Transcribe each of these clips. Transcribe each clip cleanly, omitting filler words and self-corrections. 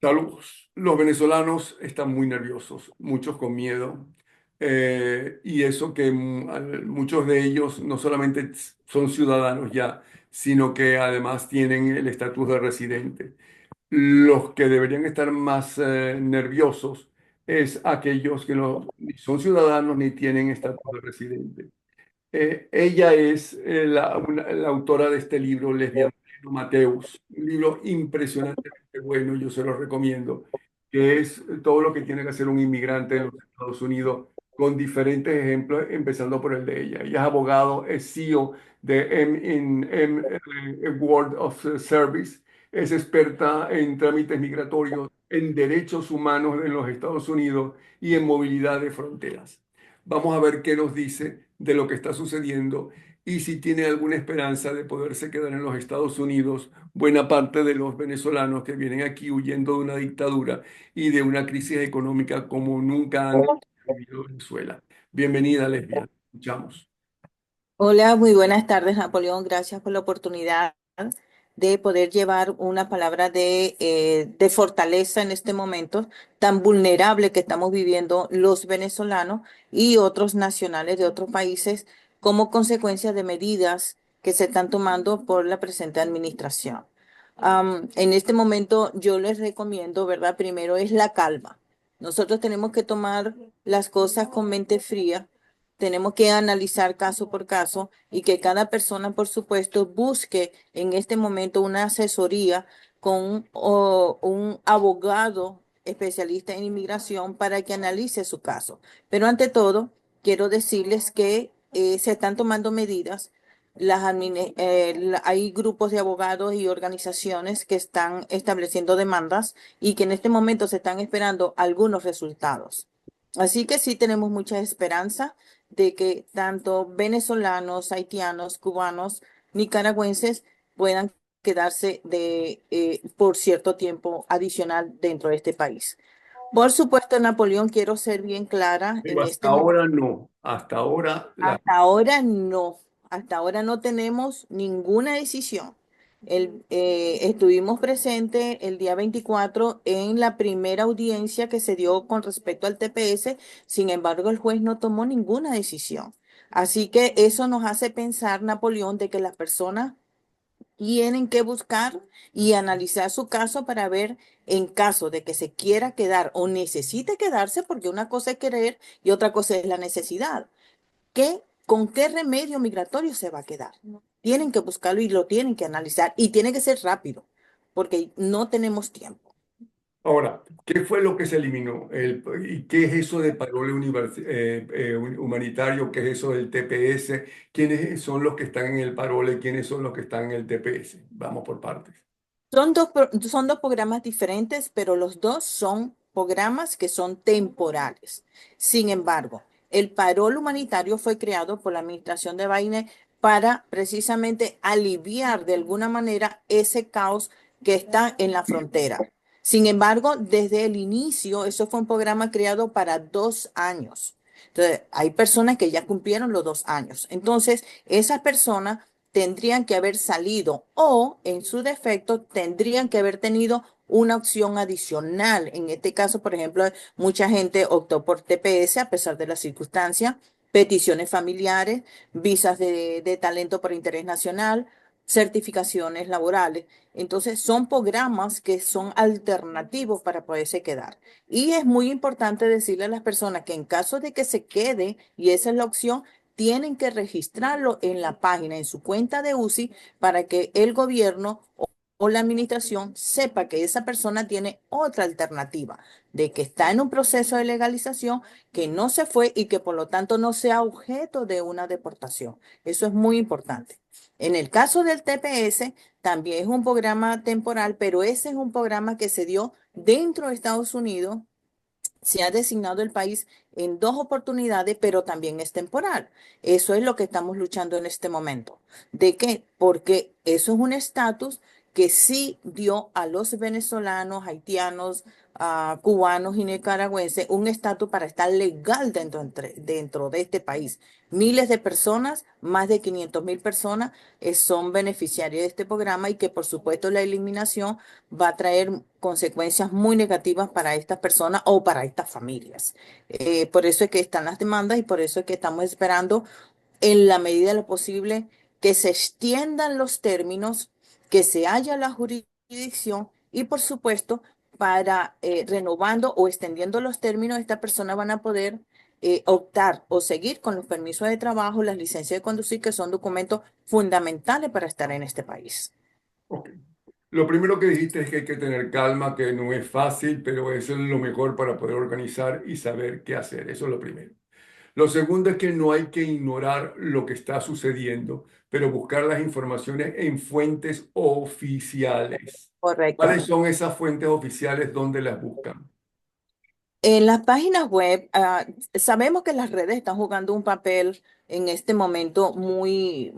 Saludos. Los venezolanos están muy nerviosos, muchos con miedo, y eso que muchos de ellos no solamente son ciudadanos ya, sino que además tienen el estatus de residente. Los que deberían estar más nerviosos es aquellos que no ni son ciudadanos ni tienen estatus de residente. Ella es la autora de este libro, Lesbian Mateus, un libro impresionantemente bueno, yo se lo recomiendo, que es todo lo que tiene que hacer un inmigrante en los Estados Unidos, con diferentes ejemplos, empezando por el de ella. Ella es abogado, es CEO de World of Service, es experta en trámites migratorios, en derechos humanos en los Estados Unidos y en movilidad de fronteras. Vamos a ver qué nos dice de lo que está sucediendo y si tiene alguna esperanza de poderse quedar en los Estados Unidos, buena parte de los venezolanos que vienen aquí huyendo de una dictadura y de una crisis económica como nunca antes vivido Venezuela. Bienvenida, Lesbia. Escuchamos. Hola, muy buenas tardes, Napoleón. Gracias por la oportunidad de poder llevar una palabra de fortaleza en este momento tan vulnerable que estamos viviendo los venezolanos y otros nacionales de otros países como consecuencia de medidas que se están tomando por la presente administración. En este momento yo les recomiendo, ¿verdad? Primero es la calma. Nosotros tenemos que tomar las cosas con mente fría, tenemos que analizar caso por caso y que cada persona, por supuesto, busque en este momento una asesoría con un abogado especialista en inmigración para que analice su caso. Pero ante todo, quiero decirles que se están tomando medidas. Hay grupos de abogados y organizaciones que están estableciendo demandas y que en este momento se están esperando algunos resultados. Así que sí tenemos mucha esperanza de que tanto venezolanos, haitianos, cubanos, nicaragüenses puedan quedarse por cierto tiempo adicional dentro de este país. Por supuesto, Napoleón, quiero ser bien clara Pero en hasta este momento. ahora no. Hasta ahora Hasta ahora no tenemos ninguna decisión. Estuvimos presentes el día 24 en la primera audiencia que se dio con respecto al TPS, sin embargo, el juez no tomó ninguna decisión. Así que eso nos hace pensar, Napoleón, de que las personas tienen que buscar y analizar su caso para ver en caso de que se quiera quedar o necesite quedarse, porque una cosa es querer y otra cosa es la necesidad. ¿Con qué remedio migratorio se va a quedar? Tienen que buscarlo y lo tienen que analizar y tiene que ser rápido, porque no tenemos tiempo. Ahora, ¿qué fue lo que se eliminó? ¿Y qué es eso de parole humanitario? ¿Qué es eso del TPS? ¿Quiénes son los que están en el parole? ¿Quiénes son los que están en el TPS? Vamos por partes. Son dos programas diferentes, pero los dos son programas que son temporales. Sin embargo, el parol humanitario fue creado por la administración de Biden para precisamente aliviar de alguna manera ese caos que está en la frontera. Sin embargo, desde el inicio, eso fue un programa creado para 2 años. Entonces, hay personas que ya cumplieron los 2 años. Entonces, esas personas tendrían que haber salido o, en su defecto, tendrían que haber tenido una opción adicional. En este caso, por ejemplo, mucha gente optó por TPS a pesar de las circunstancias, peticiones familiares, visas de talento por interés nacional, certificaciones laborales. Entonces, son programas que son alternativos para poderse quedar. Y es muy importante decirle a las personas que en caso de que se quede, y esa es la opción, tienen que registrarlo en la página, en su cuenta de UCI, para que el gobierno o la administración sepa que esa persona tiene otra alternativa, de que está en un proceso de legalización, que no se fue y que por lo tanto no sea objeto de una deportación. Eso es muy importante. En el caso del TPS, también es un programa temporal, pero ese es un programa que se dio dentro de Estados Unidos. Se ha designado el país en dos oportunidades, pero también es temporal. Eso es lo que estamos luchando en este momento. ¿De qué? Porque eso es un estatus que sí dio a los venezolanos, haitianos, cubanos y nicaragüenses un estatus para estar legal dentro de este país. Miles de personas, más de 500.000 personas, son beneficiarios de este programa y que por supuesto la eliminación va a traer consecuencias muy negativas para estas personas o para estas familias. Por eso es que están las demandas y por eso es que estamos esperando en la medida de lo posible que se extiendan los términos, que se haya la jurisdicción y por supuesto para renovando o extendiendo los términos, estas personas van a poder optar o seguir con los permisos de trabajo, las licencias de conducir, que son documentos fundamentales para estar en este país. Ok. Lo primero que dijiste es que hay que tener calma, que no es fácil, pero eso es lo mejor para poder organizar y saber qué hacer. Eso es lo primero. Lo segundo es que no hay que ignorar lo que está sucediendo, pero buscar las informaciones en fuentes oficiales. Correcto. ¿Cuáles son esas fuentes oficiales? ¿Dónde las buscan? En las páginas web, sabemos que las redes están jugando un papel en este momento muy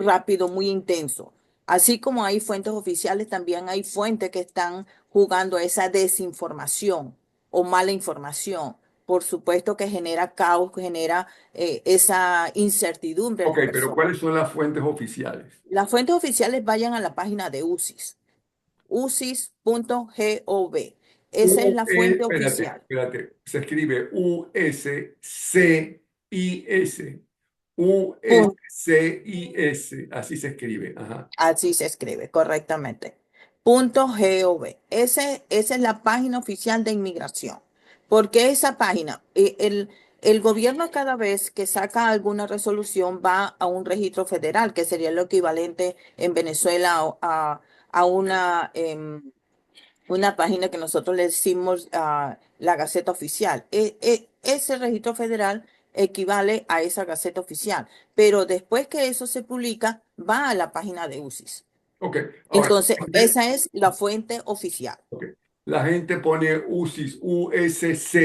rápido, muy intenso. Así como hay fuentes oficiales, también hay fuentes que están jugando esa desinformación o mala información. Por supuesto que genera caos, que genera esa incertidumbre en Ok, las pero personas. ¿cuáles son las fuentes oficiales? Las fuentes oficiales vayan a la página de UCIS, ucis.gov. Esa es la fuente Espérate, oficial. espérate. Se escribe USCIS. Punto. USCIS. Así se escribe. Ajá. Así se escribe correctamente. .gov. Esa es la página oficial de inmigración. Porque esa página, el gobierno cada vez que saca alguna resolución va a un registro federal, que sería lo equivalente en Venezuela a una página que nosotros le decimos la Gaceta Oficial. Ese registro federal equivale a esa Gaceta Oficial, pero después que eso se publica, va a la página de UCIS. Ok, ahora, Entonces, esa es la fuente oficial. ok. La gente pone USIS, USCIS,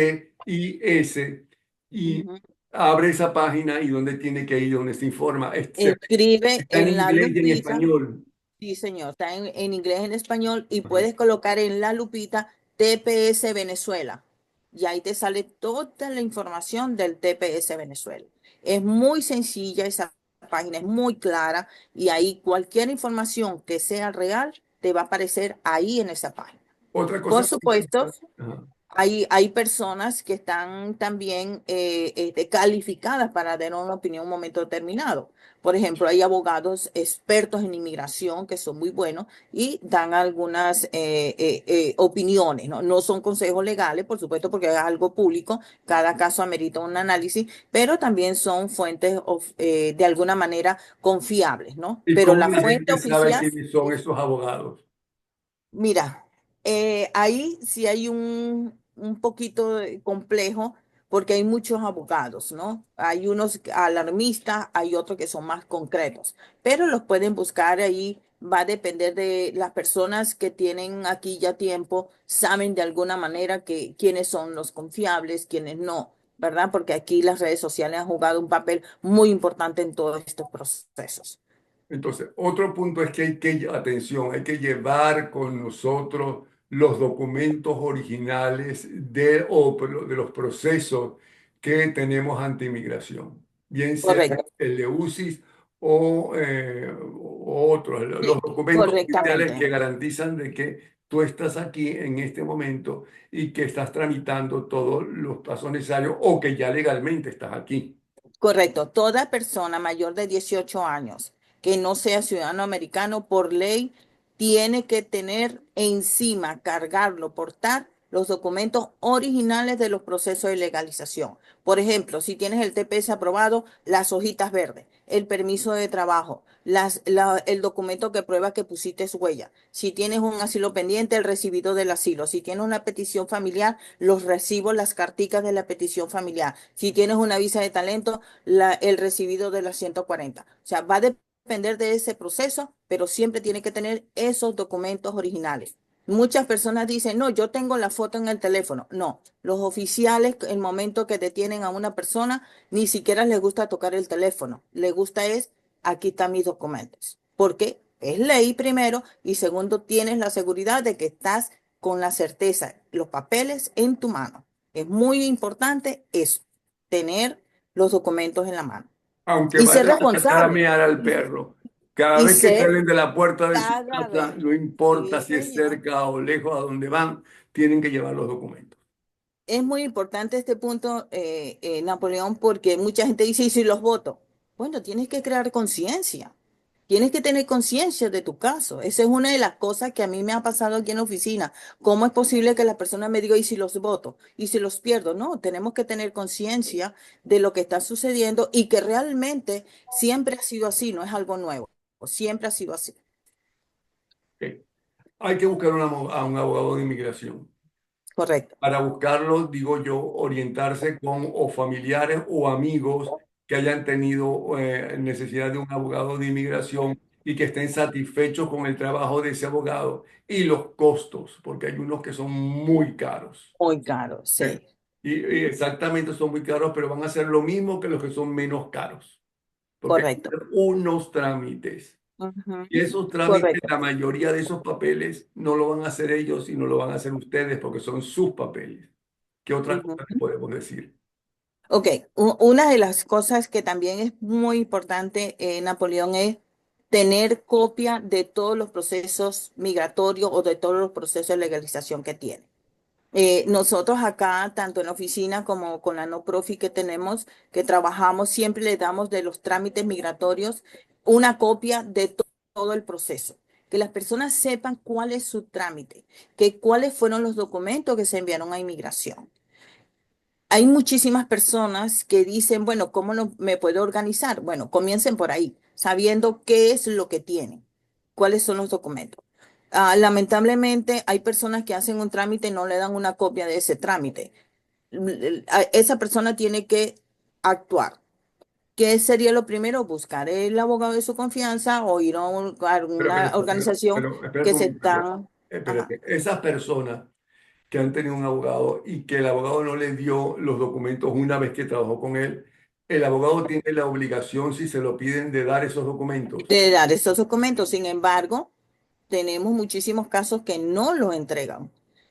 y Ujú. abre esa página y donde tiene que ir, donde se informa. Escribe Está en en la inglés y en lupita. español. Sí, señor, está en inglés, en español, y Ajá. puedes colocar en la lupita TPS Venezuela. Y ahí te sale toda la información del TPS Venezuela. Es muy sencilla esa página, es muy clara, y ahí cualquier información que sea real te va a aparecer ahí en esa página. Otra Por cosa. supuesto, Ajá. hay personas que están también calificadas para dar una opinión en un momento determinado. Por ejemplo, hay abogados expertos en inmigración que son muy buenos y dan algunas opiniones, ¿no? No son consejos legales, por supuesto, porque es algo público, cada caso amerita un análisis, pero también son fuentes de alguna manera confiables, ¿no? ¿Y Pero cómo la la fuente gente sabe oficial quiénes son es esos abogados? Mira, ahí sí hay un poquito complejo porque hay muchos abogados, ¿no? Hay unos alarmistas, hay otros que son más concretos, pero los pueden buscar ahí. Va a depender de las personas que tienen aquí ya tiempo, saben de alguna manera que quiénes son los confiables, quiénes no, ¿verdad? Porque aquí las redes sociales han jugado un papel muy importante en todos estos procesos. Entonces, otro punto es que atención, hay que llevar con nosotros los documentos originales de los procesos que tenemos ante inmigración, bien sea Correcto. el de UCIS o otros, los Sí, documentos oficiales correctamente. que garantizan de que tú estás aquí en este momento y que estás tramitando todos los pasos necesarios o que ya legalmente estás aquí. Correcto. Toda persona mayor de 18 años que no sea ciudadano americano por ley tiene que tener encima, cargarlo, portar los documentos originales de los procesos de legalización. Por ejemplo, si tienes el TPS aprobado, las hojitas verdes, el permiso de trabajo, el documento que prueba que pusiste huella. Si tienes un asilo pendiente, el recibido del asilo. Si tienes una petición familiar, los recibos, las carticas de la petición familiar. Si tienes una visa de talento, el recibido de las 140. O sea, va a depender de ese proceso, pero siempre tiene que tener esos documentos originales. Muchas personas dicen, no, yo tengo la foto en el teléfono. No, los oficiales, el momento que detienen a una persona, ni siquiera les gusta tocar el teléfono. Les gusta es, aquí están mis documentos. ¿Por qué? es ley primero, y segundo, tienes la seguridad de que estás con la certeza, los papeles en tu mano. Es muy importante eso, tener los documentos en la mano Aunque y ser vayan a sacar a responsable. mear al Y, perro, cada y vez que ser salen de la puerta de su cada casa, vez. no importa Sí, si es señor. cerca o lejos a donde van, tienen que llevar los documentos. Es muy importante este punto, Napoleón, porque mucha gente dice, ¿y si los voto? Bueno, tienes que crear conciencia. Tienes que tener conciencia de tu caso. Esa es una de las cosas que a mí me ha pasado aquí en la oficina. ¿Cómo es posible que la persona me diga, ¿y si los voto? ¿Y si los pierdo? No, tenemos que tener conciencia de lo que está sucediendo y que realmente siempre ha sido así, no es algo nuevo. Siempre ha sido así. Ok. Hay que buscar a un abogado de inmigración. Correcto. Para buscarlo, digo yo, orientarse con o familiares o amigos que hayan tenido necesidad de un abogado de inmigración y que estén satisfechos con el trabajo de ese abogado y los costos, porque hay unos que son muy caros. Muy caro, ¿Eh? sí. Y exactamente son muy caros, pero van a ser lo mismo que los que son menos caros, porque hay que Correcto. hacer unos trámites. Ujú. Y esos trámites, Correcto. la mayoría de esos papeles no lo van a hacer ellos y no lo van a hacer ustedes porque son sus papeles. ¿Qué otra cosa le Ujú. podemos decir? Ok, una de las cosas que también es muy importante, Napoleón, es tener copia de todos los procesos migratorios o de todos los procesos de legalización que tiene. Nosotros acá, tanto en la oficina como con la no profit que tenemos, que trabajamos, siempre le damos de los trámites migratorios una copia de todo el proceso. Que las personas sepan cuál es su trámite, que cuáles fueron los documentos que se enviaron a inmigración. Hay muchísimas personas que dicen, bueno, ¿cómo me puedo organizar? Bueno, comiencen por ahí, sabiendo qué es lo que tienen, cuáles son los documentos. Lamentablemente, hay personas que hacen un trámite y no le dan una copia de ese trámite. Esa persona tiene que actuar. ¿Qué sería lo primero? Buscar el abogado de su confianza o ir a Pero, una organización espérate que un se momento. está... Ajá. Espérate. Esas personas que han tenido un abogado y que el abogado no le dio los documentos una vez que trabajó con él, el abogado tiene la obligación, si se lo piden, de dar esos documentos. De dar esos documentos. Sin embargo, tenemos muchísimos casos que no los entregan.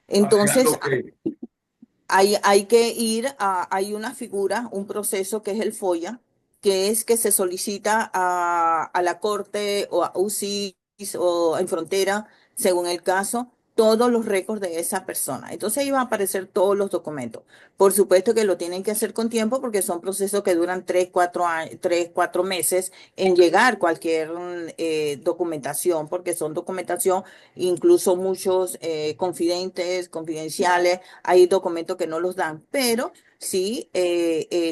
Entonces, Alegando que, hay que ir hay una figura, un proceso que es el FOIA, que es que se solicita a la Corte o a UCIS o en frontera, según el caso, todos los récords de esa persona. Entonces ahí van a aparecer todos los documentos. Por supuesto que lo tienen que hacer con tiempo porque son procesos que duran 3, 4 años, 3, 4 meses en llegar cualquier documentación, porque son documentación, incluso muchos confidentes, confidenciales, hay documentos que no los dan, pero sí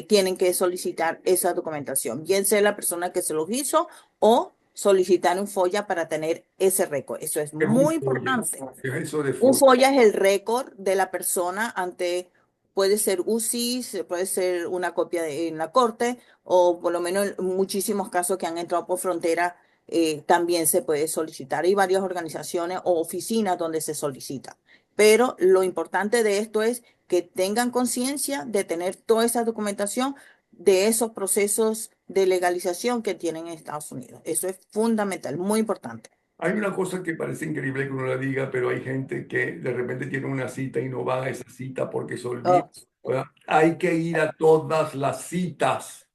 tienen que solicitar esa documentación, bien sea la persona que se los hizo o solicitar un FOIA para tener ese récord. Eso es es un muy folla. importante. ¿Qué es eso de Un folla? FOIA es el récord de la persona ante, puede ser UCIS, puede ser una copia en la corte, o por lo menos en muchísimos casos que han entrado por frontera, también se puede solicitar. Hay varias organizaciones o oficinas donde se solicita. Pero lo importante de esto es que tengan conciencia de tener toda esa documentación de esos procesos de legalización que tienen en Estados Unidos. Eso es fundamental, muy importante. Hay una cosa que parece increíble que uno la diga, pero hay gente que de repente tiene una cita y no va a esa cita porque se olvida. Oh, ¿Verdad? Hay que ir a todas las citas.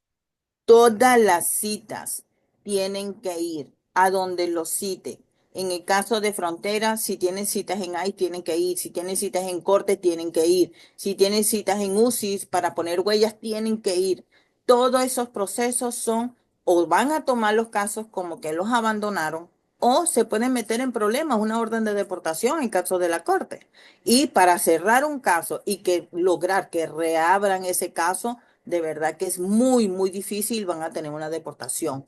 todas las citas tienen que ir a donde los cite. En el caso de frontera, si tienen citas en ICE, tienen que ir. Si tienen citas en corte, tienen que ir. Si tienen citas en UCIS para poner huellas, tienen que ir. Todos esos procesos son o van a tomar los casos como que los abandonaron o se pueden meter en problemas, una orden de deportación en caso de la corte. Y para cerrar un caso y que lograr que reabran ese caso, de verdad que es muy, muy difícil, van a tener una deportación.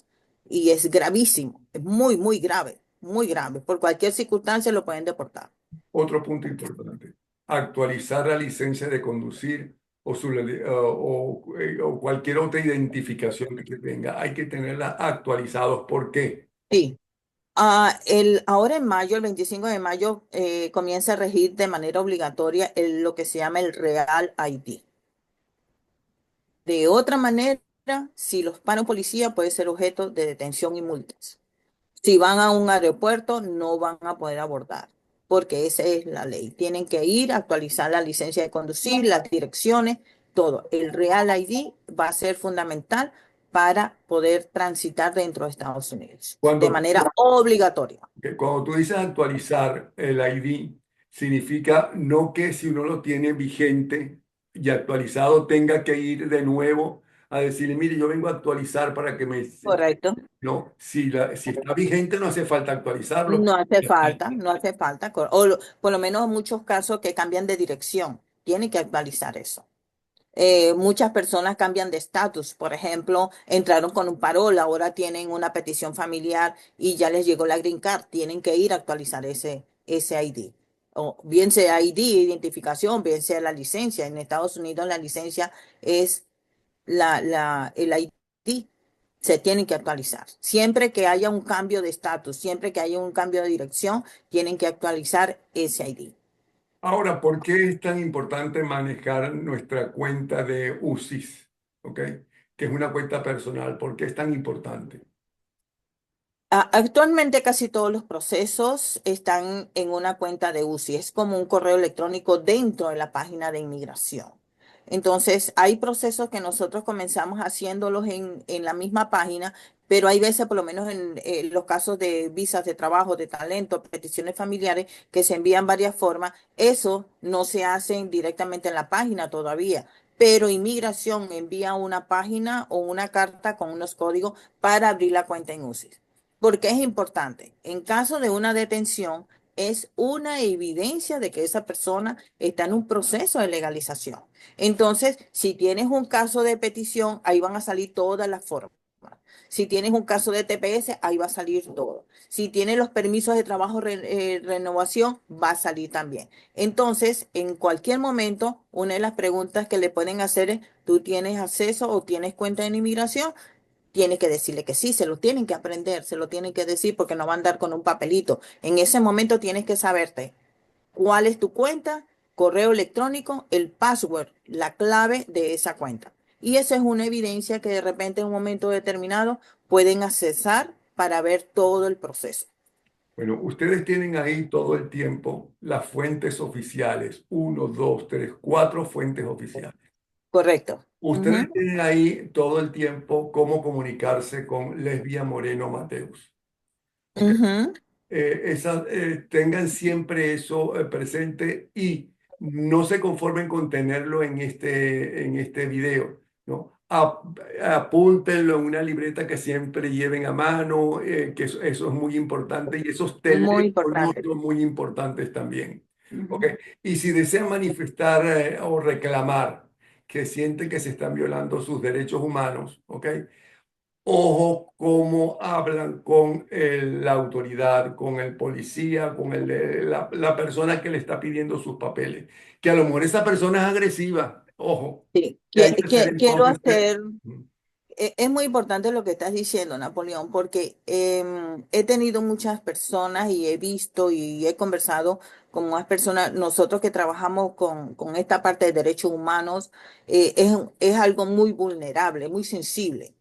Y es gravísimo, es muy, muy grave, muy grave. Por cualquier circunstancia lo pueden deportar. Otro punto importante, actualizar la licencia de conducir o cualquier otra identificación que tenga. Hay que tenerla actualizados. ¿Por qué? Sí. Ahora en mayo, el 25 de mayo, comienza a regir de manera obligatoria lo que se llama el Real ID. De otra manera, si los para un policía, puede ser objeto de detención y multas. Si van a un aeropuerto, no van a poder abordar, porque esa es la ley. Tienen que ir a actualizar la licencia de conducir, las direcciones, todo. El Real ID va a ser fundamental para poder transitar dentro de Estados Unidos de Cuando manera obligatoria. Cuando tú dices actualizar el ID, significa no que si uno lo tiene vigente y actualizado tenga que ir de nuevo a decirle, mire, yo vengo a actualizar para que me... Correcto. No, si está vigente no hace falta actualizarlo. No hace falta, no hace falta. Por lo menos en muchos casos que cambian de dirección, tienen que actualizar eso. Muchas personas cambian de estatus. Por ejemplo, entraron con un parol, ahora tienen una petición familiar y ya les llegó la Green Card. Tienen que ir a actualizar ese ID. O bien sea ID, identificación, bien sea la licencia. En Estados Unidos la licencia es el ID. Se tienen que actualizar. Siempre que haya un cambio de estatus, siempre que haya un cambio de dirección, tienen que actualizar ese ID. Ahora, ¿por qué es tan importante manejar nuestra cuenta de UCIS? ¿Ok? Que es una cuenta personal. ¿Por qué es tan importante? Actualmente casi todos los procesos están en una cuenta de UCI, es como un correo electrónico dentro de la página de inmigración. Entonces, hay procesos que nosotros comenzamos haciéndolos en la misma página, pero hay veces, por lo menos en los casos de visas de trabajo, de talento, peticiones familiares, que se envían varias formas, eso no se hace directamente en la página todavía. Pero inmigración envía una página o una carta con unos códigos para abrir la cuenta en UCI. Porque es importante. En caso de una detención, es una evidencia de que esa persona está en un proceso de legalización. Entonces, si tienes un caso de petición, ahí van a salir todas las formas. Si tienes un caso de TPS, ahí va a salir todo. Si tienes los permisos de trabajo renovación, va a salir también. Entonces, en cualquier momento, una de las preguntas que le pueden hacer es, ¿tú tienes acceso o tienes cuenta en inmigración? Tiene que decirle que sí, se lo tienen que aprender, se lo tienen que decir porque no va a andar con un papelito. En ese momento tienes que saberte cuál es tu cuenta, correo electrónico, el password, la clave de esa cuenta. Y esa es una evidencia que de repente en un momento determinado pueden accesar para ver todo el proceso. Bueno, ustedes tienen ahí todo el tiempo las fuentes oficiales. Uno, dos, tres, cuatro fuentes oficiales. Correcto. Ustedes Ujú. tienen ahí todo el tiempo cómo comunicarse con Lesbia Moreno Mateus. ¿Ok? Ujú. Tengan siempre eso presente y no se conformen con tenerlo en este video, ¿no? Apúntenlo en una libreta que siempre lleven a mano, que eso es muy importante y esos Muy teléfonos importante. son muy importantes también. ¿Ok? Ujú. Y si desean manifestar o reclamar que sienten que se están violando sus derechos humanos, ¿ok? Ojo cómo hablan con la autoridad, con el policía, con la persona que le está pidiendo sus papeles. Que a lo mejor esa persona es agresiva. Ojo, Sí, que hay que hacer quiero entonces. hacer. Es muy importante lo que estás diciendo, Napoleón, porque he tenido muchas personas y he visto y he conversado con más personas, nosotros que trabajamos con esta parte de derechos humanos, es algo muy vulnerable, muy sensible.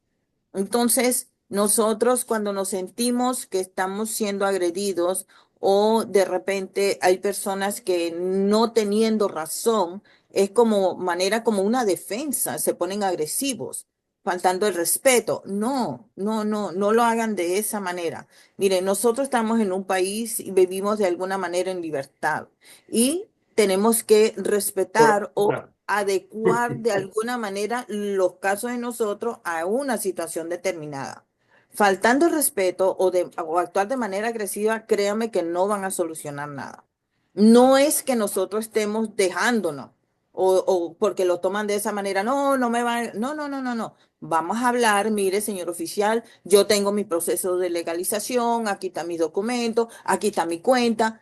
Entonces, nosotros cuando nos sentimos que estamos siendo agredidos o de repente hay personas que no teniendo razón, es como manera como una defensa, se ponen agresivos, faltando el respeto. No, no, no, no lo hagan de esa manera. Miren, nosotros estamos en un país y vivimos de alguna manera en libertad y tenemos que respetar o Ahora, adecuar de alguna manera los casos de nosotros a una situación determinada. Faltando el respeto o actuar de manera agresiva, créame que no van a solucionar nada. No es que nosotros estemos dejándonos o porque lo toman de esa manera. No, no me van. No, no, no, no, no. Vamos a hablar, mire, señor oficial, yo tengo mi proceso de legalización, aquí está mi documento, aquí está mi cuenta,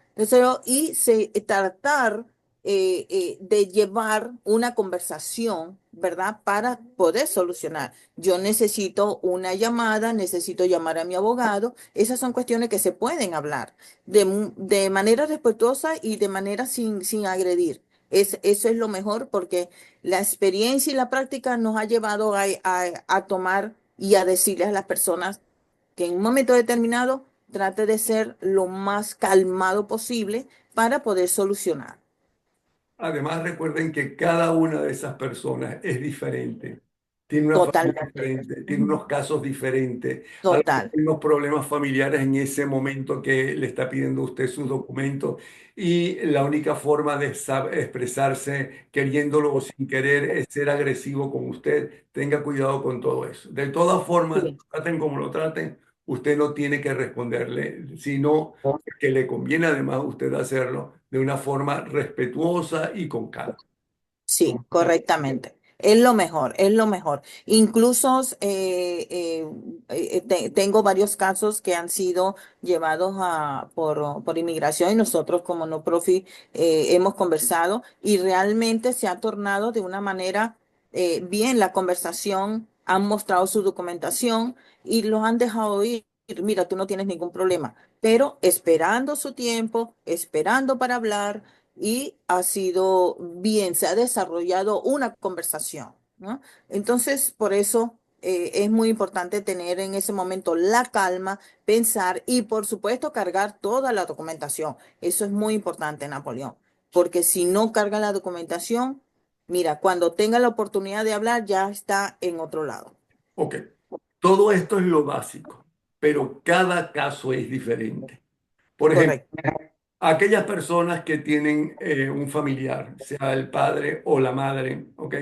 tratar de llevar una conversación, ¿verdad? Para poder solucionar. Yo necesito una llamada, necesito llamar a mi abogado. Esas son cuestiones que se pueden hablar de manera respetuosa y de manera sin agredir. Eso es lo mejor porque la experiencia y la práctica nos ha llevado a tomar y a decirles a las personas que en un momento determinado trate de ser lo más calmado posible para poder solucionar. Además, recuerden que cada una de esas personas es diferente, tiene una familia Totalmente. diferente, tiene unos casos diferentes, a lo mejor Total. tiene unos problemas familiares en ese momento que le está pidiendo usted sus documentos y la única forma de expresarse queriéndolo o sin querer es ser agresivo con usted. Tenga cuidado con todo eso. De todas formas, Sí. traten como lo traten, usted no tiene que responderle, sino que le conviene además a usted hacerlo de una forma respetuosa y con calma. Sí, correctamente. Es lo mejor, es lo mejor. Incluso tengo varios casos que han sido llevados por inmigración y nosotros como no profit hemos conversado y realmente se ha tornado de una manera bien la conversación, han mostrado su documentación y los han dejado ir. Mira, tú no tienes ningún problema, pero esperando su tiempo, esperando para hablar y ha sido bien, se ha desarrollado una conversación, ¿no? Entonces, por eso es muy importante tener en ese momento la calma, pensar y, por supuesto, cargar toda la documentación. Eso es muy importante, Napoleón, porque si no carga la documentación, mira, cuando tenga la oportunidad de hablar, ya está en otro lado. Ok, todo esto es lo básico, pero cada caso es diferente. Por ejemplo, Correcto. aquellas personas que tienen un familiar, sea el padre o la madre, ok,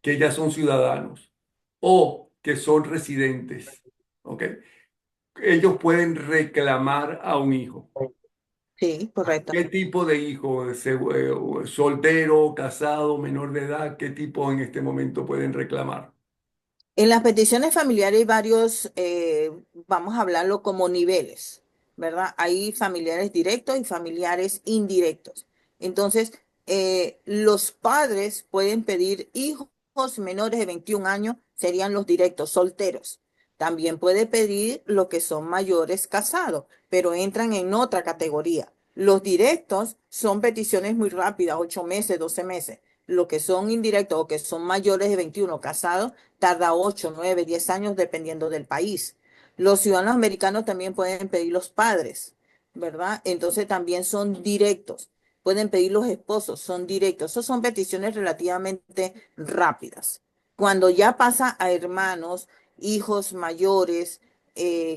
que ya son ciudadanos o que son residentes, ok, ellos pueden reclamar a un hijo. Sí, correcto. ¿Qué tipo de hijo? ¿Soltero, casado, menor de edad? ¿Qué tipo en este momento pueden reclamar? En las peticiones familiares hay varios, vamos a hablarlo como niveles, ¿verdad? Hay familiares directos y familiares indirectos. Entonces, los padres pueden pedir hijos menores de 21 años, serían los directos, solteros. También puede pedir los que son mayores casados, pero entran en otra categoría. Los directos son peticiones muy rápidas, 8 meses, 12 meses. Los que son indirectos o que son mayores de 21 casados, tarda 8, 9, 10 años dependiendo del país. Los ciudadanos americanos también pueden pedir los padres, ¿verdad? Entonces también son directos. Pueden pedir los esposos, son directos. Esas son peticiones relativamente rápidas. Cuando ya pasa a hermanos, hijos mayores,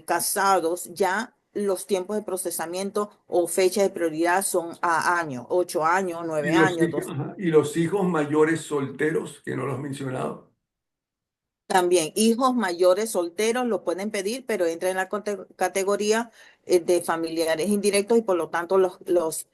casados, ya los tiempos de procesamiento o fecha de prioridad son a años, 8 años, Y 9 años, 12. y los hijos mayores solteros, que no los he mencionado. También hijos mayores solteros lo pueden pedir, pero entra en la categoría de familiares indirectos y por lo tanto los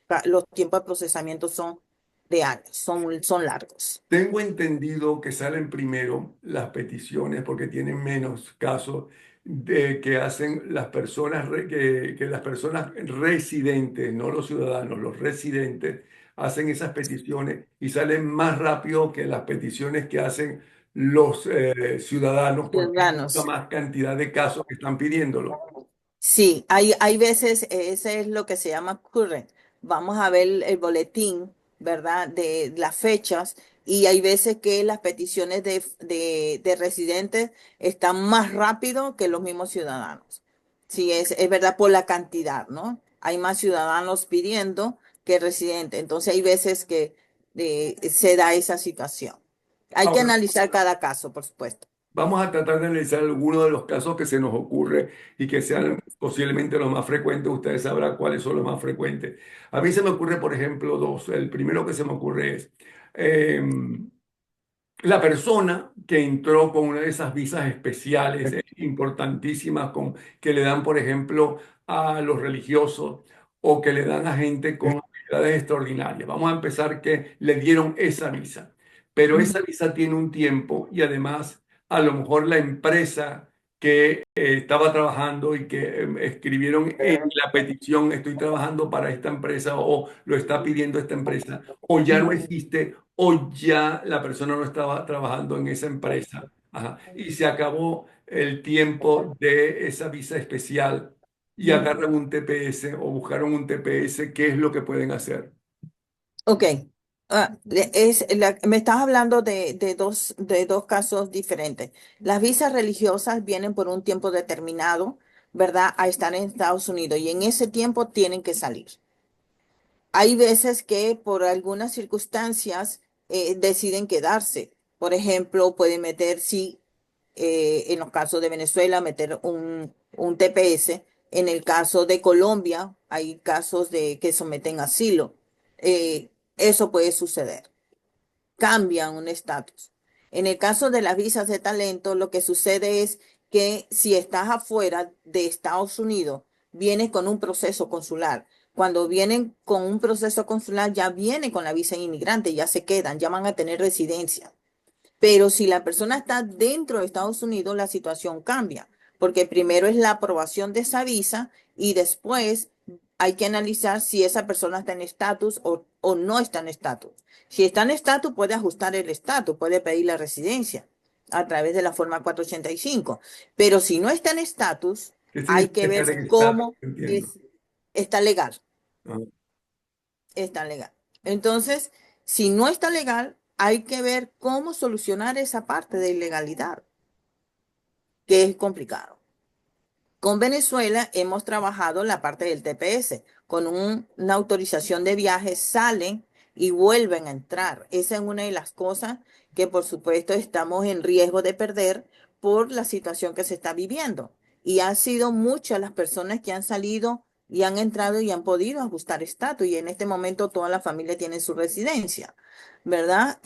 tiempos de procesamiento son de años, son largos. Tengo entendido que salen primero las peticiones porque tienen menos casos de que hacen las personas, que las personas residentes, no los ciudadanos, los residentes, hacen esas peticiones y salen más rápido que las peticiones que hacen los ciudadanos porque hay mucha Ciudadanos. más cantidad de casos que están pidiéndolo. Sí, hay veces, ese es lo que se llama current. Vamos a ver el boletín, ¿verdad? De las fechas y hay veces que las peticiones de residentes están más rápido que los mismos ciudadanos. Sí, es verdad por la cantidad, ¿no? Hay más ciudadanos pidiendo que residentes. Entonces hay veces que se da esa situación. Hay que Ahora, analizar cada caso, por supuesto. vamos a tratar de analizar algunos de los casos que se nos ocurre y que sean posiblemente los más frecuentes. Ustedes sabrán cuáles son los más frecuentes. A mí se me ocurre, por ejemplo, dos. El primero que se me ocurre es la persona que entró con una de esas visas especiales importantísimas que le dan, por ejemplo, a los religiosos o que le dan a gente con habilidades extraordinarias. Vamos a empezar que le dieron esa visa, pero esa visa tiene un tiempo y además a lo mejor la empresa que estaba trabajando y que escribieron en la petición, estoy trabajando para esta empresa o lo está pidiendo esta empresa, o ya no existe o ya la persona no estaba trabajando en esa empresa. Ajá. Y se acabó el tiempo de esa visa especial y agarran un TPS o buscaron un TPS. ¿Qué es lo que pueden hacer? Ok. Me estás hablando de dos casos diferentes. Las visas religiosas vienen por un tiempo determinado, ¿verdad?, a estar en Estados Unidos y en ese tiempo tienen que salir. Hay veces que por algunas circunstancias deciden quedarse. Por ejemplo, pueden meter, sí, en los casos de Venezuela, meter un TPS. En el caso de Colombia, hay casos de que someten asilo. Eso puede suceder. Cambian un estatus. En el caso de las visas de talento, lo que sucede es que si estás afuera de Estados Unidos, vienes con un proceso consular. Cuando vienen con un proceso consular, ya vienen con la visa de inmigrante, ya se quedan, ya van a tener residencia. Pero si la persona está dentro de Estados Unidos, la situación cambia, porque primero es la aprobación de esa visa y después hay que analizar si esa persona está en estatus o no está en estatus. Si está en estatus, puede ajustar el estatus, puede pedir la residencia a través de la forma 485. Pero si no está en estatus, ¿Qué hay significa que ver estar en estado? cómo No entiendo. es, está legal, Ah, está legal. Entonces, si no está legal, hay que ver cómo solucionar esa parte de ilegalidad, que es complicado. Con Venezuela hemos trabajado la parte del TPS. Con una autorización de viaje salen y vuelven a entrar. Esa es una de las cosas que por supuesto estamos en riesgo de perder por la situación que se está viviendo. Y han sido muchas las personas que han salido y han entrado y han podido ajustar estatus. Y en este momento toda la familia tiene su residencia, ¿verdad?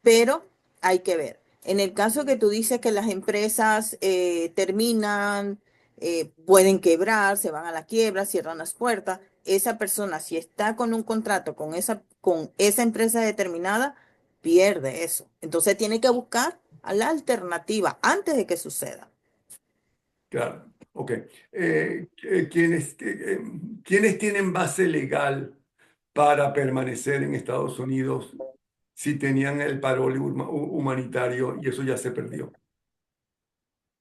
Pero hay que ver. En el caso que tú dices que las empresas terminan, pueden quebrar, se van a la quiebra, cierran las puertas. Esa persona, si está con un contrato con esa empresa determinada, pierde eso. Entonces tiene que buscar a la alternativa antes de que suceda. claro, ok. ¿Quiénes tienen base legal para permanecer en Estados Unidos si tenían el parol humanitario y eso ya se perdió?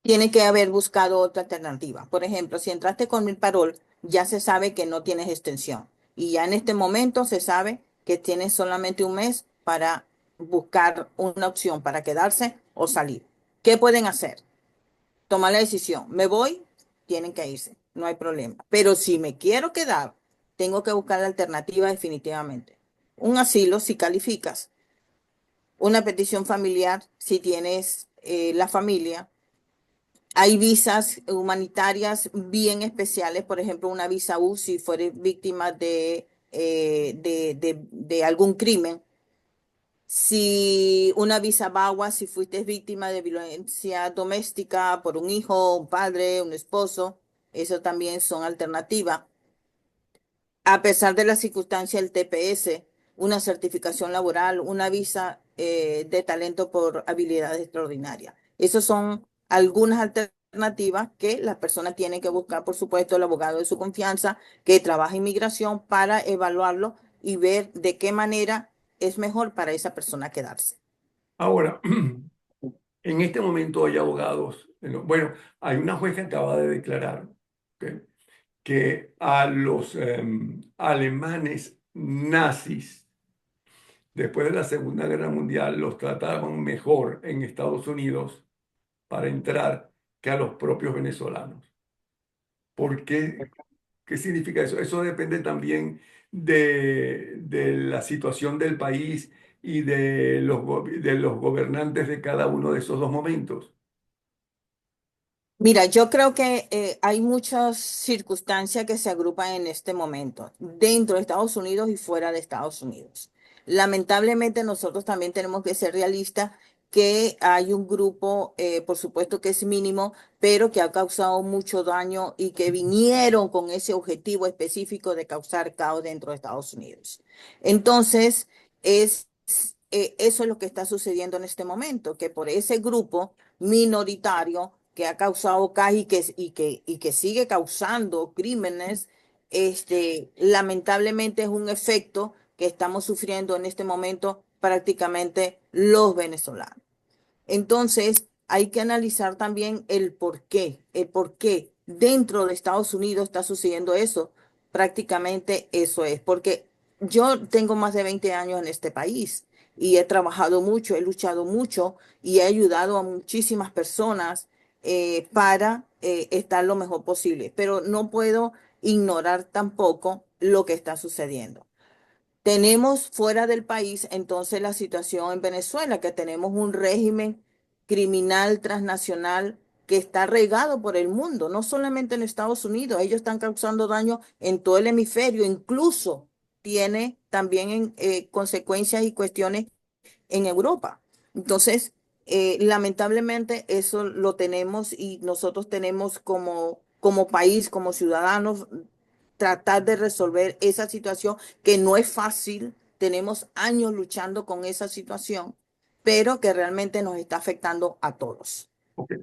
Tiene que haber buscado otra alternativa. Por ejemplo, si entraste con el parol, ya se sabe que no tienes extensión. Y ya en este momento se sabe que tienes solamente un mes para buscar una opción para quedarse o salir. ¿Qué pueden hacer? Tomar la decisión. Me voy, tienen que irse. No hay problema. Pero si me quiero quedar, tengo que buscar la alternativa definitivamente. Un asilo si calificas. Una petición familiar si tienes la familia. Hay visas humanitarias bien especiales, por ejemplo, una visa U si fueres víctima de algún crimen. Si una visa BAWA, si fuiste víctima de violencia doméstica por un hijo, un padre, un esposo, eso también son alternativas. A pesar de la circunstancia del TPS, una certificación laboral, una visa de talento por habilidades extraordinarias. Esas son algunas alternativas que la persona tiene que buscar, por supuesto, el abogado de su confianza que trabaja en inmigración para evaluarlo y ver de qué manera es mejor para esa persona quedarse. Ahora, en este momento hay abogados, bueno, hay una juez que acaba de declarar, ¿ok?, que a los alemanes nazis, después de la Segunda Guerra Mundial, los trataban mejor en Estados Unidos para entrar que a los propios venezolanos. ¿Por qué? ¿Qué significa eso? Eso depende también de la situación del país y de de los gobernantes de cada uno de esos dos momentos. Mira, yo creo que hay muchas circunstancias que se agrupan en este momento, dentro de Estados Unidos y fuera de Estados Unidos. Lamentablemente, nosotros también tenemos que ser realistas que hay un grupo, por supuesto que es mínimo, pero que ha causado mucho daño y que vinieron con ese objetivo específico de causar caos dentro de Estados Unidos. Entonces, eso es lo que está sucediendo en este momento, que por ese grupo minoritario que ha causado caos y que sigue causando crímenes, lamentablemente es un efecto que estamos sufriendo en este momento prácticamente los venezolanos. Entonces, hay que analizar también el por qué dentro de Estados Unidos está sucediendo eso. Prácticamente eso es, porque yo tengo más de 20 años en este país y he trabajado mucho, he luchado mucho y he ayudado a muchísimas personas para estar lo mejor posible, pero no puedo ignorar tampoco lo que está sucediendo. Tenemos fuera del país entonces la situación en Venezuela, que tenemos un régimen criminal transnacional que está regado por el mundo, no solamente en Estados Unidos, ellos están causando daño en todo el hemisferio, incluso tiene también consecuencias y cuestiones en Europa. Entonces, lamentablemente eso lo tenemos y nosotros tenemos como país, como ciudadanos, tratar de resolver esa situación que no es fácil. Tenemos años luchando con esa situación, pero que realmente nos está afectando a todos. Ok.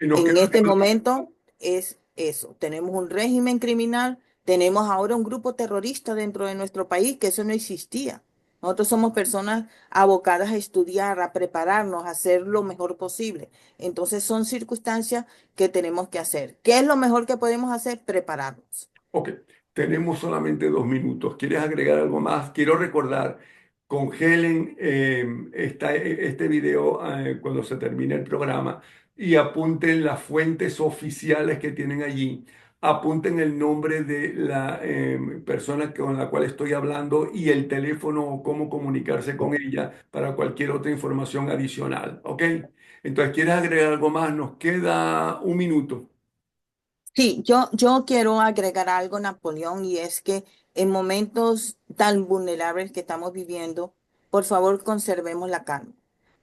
Y nos En queda este claro. momento es eso. Tenemos un régimen criminal, tenemos ahora un grupo terrorista dentro de nuestro país, que eso no existía. Nosotros somos personas abocadas a estudiar, a prepararnos, a hacer lo mejor posible. Entonces son circunstancias que tenemos que hacer. ¿Qué es lo mejor que podemos hacer? Prepararnos. Ok, tenemos solamente 2 minutos. ¿Quieres agregar algo más? Quiero recordar, congelen este video cuando se termine el programa y apunten las fuentes oficiales que tienen allí. Apunten el nombre de la persona con la cual estoy hablando y el teléfono o cómo comunicarse con ella para cualquier otra información adicional. ¿Ok? Entonces, ¿quieres agregar algo más? Nos queda 1 minuto. Sí, yo quiero agregar algo, Napoleón, y es que en momentos tan vulnerables que estamos viviendo, por favor, conservemos la calma.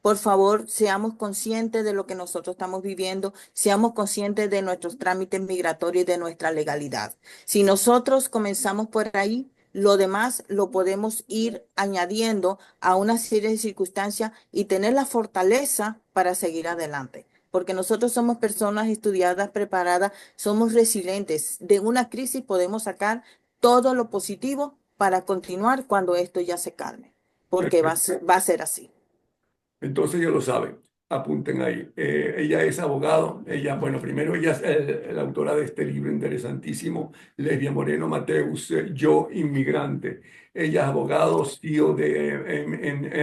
Por favor, seamos conscientes de lo que nosotros estamos viviendo, seamos conscientes de nuestros trámites migratorios y de nuestra legalidad. Si nosotros comenzamos por ahí, lo demás lo podemos ir añadiendo a una serie de circunstancias y tener la fortaleza para seguir adelante. Porque nosotros somos personas estudiadas, preparadas, somos resilientes. De una crisis podemos sacar todo lo positivo para continuar cuando esto ya se calme, porque va a ser así. Entonces ya lo saben, apunten ahí. Ella es abogado, bueno, primero ella es la autora de este libro interesantísimo, Lesbia Moreno Mateus, Yo Inmigrante. Ella es abogado, CEO de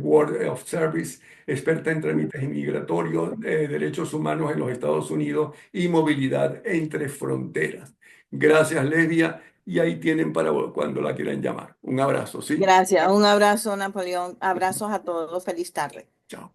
World of Service, experta en trámites inmigratorios, derechos humanos en los Estados Unidos y movilidad entre fronteras. Gracias, Lesbia, y ahí tienen para cuando la quieran llamar. Un abrazo, ¿sí? Gracias. Un abrazo, Napoleón. Abrazos a todos. Feliz tarde. Chao.